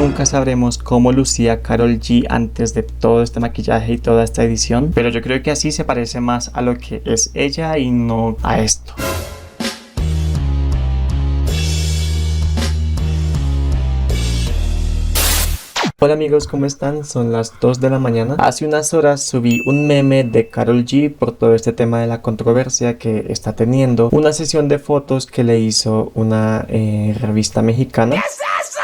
nunca sabremos cómo lucía Karol G antes de todo este maquillaje y toda esta edición, pero yo creo que así se parece más a lo que es ella y no a esto. Hola amigos, ¿cómo están? Son las 2 de la mañana. Hace unas horas subí un meme de Karol G por todo este tema de la controversia que está teniendo. Una sesión de fotos que le hizo una revista mexicana. ¿Qué es eso?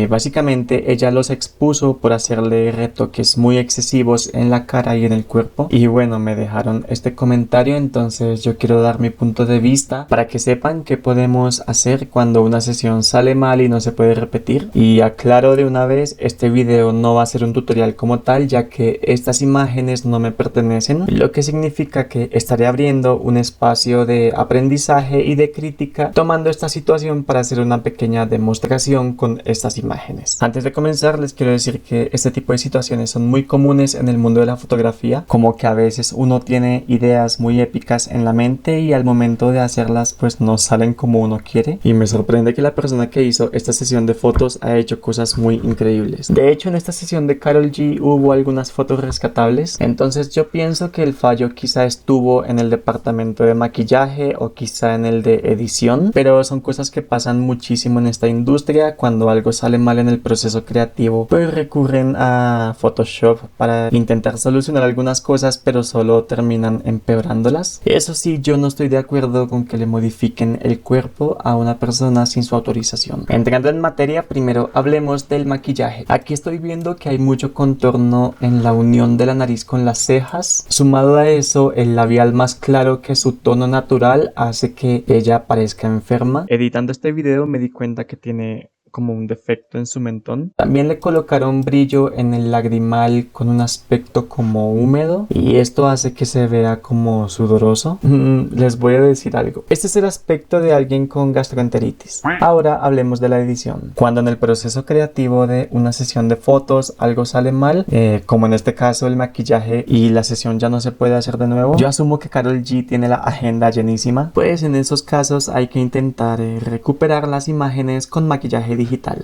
Básicamente ella los expuso por hacerle retoques muy excesivos en la cara y en el cuerpo. Y bueno, me dejaron este comentario, entonces yo quiero dar mi punto de vista para que sepan qué podemos hacer cuando una sesión sale mal y no se puede repetir. Y aclaro de una vez, este video no va a ser un tutorial como tal, ya que estas imágenes no me pertenecen, lo que significa que estaré abriendo un espacio de aprendizaje y de crítica, tomando esta situación para hacer una pequeña demostración con estas imágenes. Antes de comenzar, les quiero decir que este tipo de situaciones son muy comunes en el mundo de la fotografía, como que a veces uno tiene ideas muy épicas en la mente y al momento de hacerlas pues no salen como uno quiere, y me sorprende que la persona que hizo esta sesión de fotos ha hecho cosas muy increíbles. De hecho, en esta sesión de Karol G hubo algunas fotos rescatables, entonces yo pienso que el fallo quizá estuvo en el departamento de maquillaje o quizá en el de edición, pero son cosas que pasan muchísimo en esta industria. Cuando algo sale mal en el proceso creativo, pues recurren a Photoshop para intentar solucionar algunas cosas, pero solo terminan empeorándolas. Eso sí, yo no estoy de acuerdo con que le modifiquen el cuerpo a una persona sin su autorización. Entrando en materia, primero hablemos del maquillaje. Aquí estoy viendo que hay mucho contorno en la unión de la nariz con las cejas. Sumado a eso, el labial más claro que su tono natural hace que ella parezca enferma. Editando este video me di cuenta que tiene como un defecto en su mentón. También le colocaron brillo en el lagrimal con un aspecto como húmedo, y esto hace que se vea como sudoroso. Les voy a decir algo. Este es el aspecto de alguien con gastroenteritis. Ahora hablemos de la edición. Cuando en el proceso creativo de una sesión de fotos algo sale mal, como en este caso el maquillaje, y la sesión ya no se puede hacer de nuevo, yo asumo que Karol G tiene la agenda llenísima. Pues en esos casos hay que intentar recuperar las imágenes con maquillaje digital.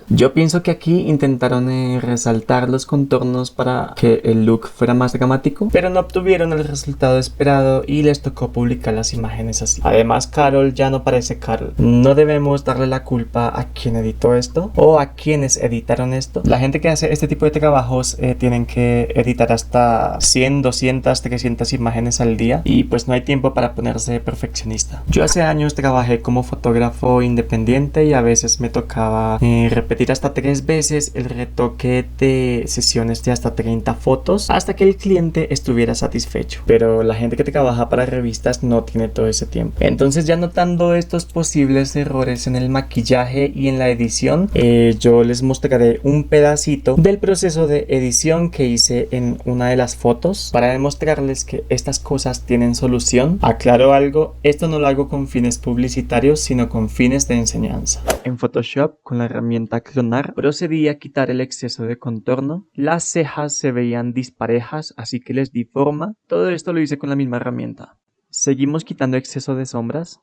Yo pienso que aquí intentaron resaltar los contornos para que el look fuera más dramático, pero no obtuvieron el resultado esperado y les tocó publicar las imágenes así. Además, Karol ya no parece Karol. No debemos darle la culpa a quien editó esto o a quienes editaron esto. La gente que hace este tipo de trabajos tienen que editar hasta 100, 200, 300 imágenes al día, y pues no hay tiempo para ponerse perfeccionista. Yo hace años trabajé como fotógrafo independiente y a veces me tocaba repetir hasta 3 veces el retoque de sesiones de hasta 30 fotos hasta que el cliente estuviera satisfecho, pero la gente que trabaja para revistas no tiene todo ese tiempo. Entonces, ya notando estos posibles errores en el maquillaje y en la edición, yo les mostraré un pedacito del proceso de edición que hice en una de las fotos para demostrarles que estas cosas tienen solución. Aclaro algo, esto no lo hago con fines publicitarios, sino con fines de enseñanza. En Photoshop, con la herramienta clonar, procedí a quitar el exceso de contorno. Las cejas se veían disparejas, así que les di forma. Todo esto lo hice con la misma herramienta. Seguimos quitando exceso de sombras.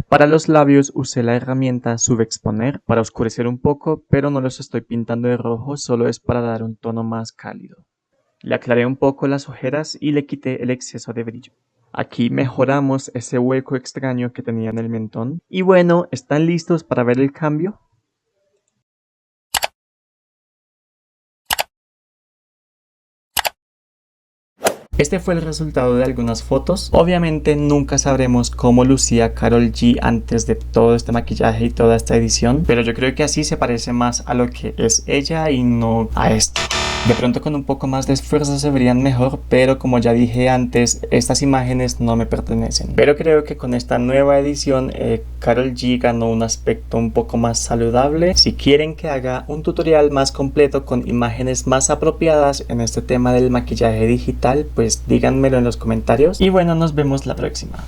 Para los labios usé la herramienta Subexponer para oscurecer un poco, pero no los estoy pintando de rojo, solo es para dar un tono más cálido. Le aclaré un poco las ojeras y le quité el exceso de brillo. Aquí mejoramos ese hueco extraño que tenía en el mentón. Y bueno, ¿están listos para ver el cambio? Este fue el resultado de algunas fotos. Obviamente nunca sabremos cómo lucía Karol G antes de todo este maquillaje y toda esta edición, pero yo creo que así se parece más a lo que es ella y no a esto. De pronto con un poco más de esfuerzo se verían mejor, pero como ya dije antes, estas imágenes no me pertenecen. Pero creo que con esta nueva edición, Karol G ganó un aspecto un poco más saludable. Si quieren que haga un tutorial más completo con imágenes más apropiadas en este tema del maquillaje digital, pues díganmelo en los comentarios. Y bueno, nos vemos la próxima.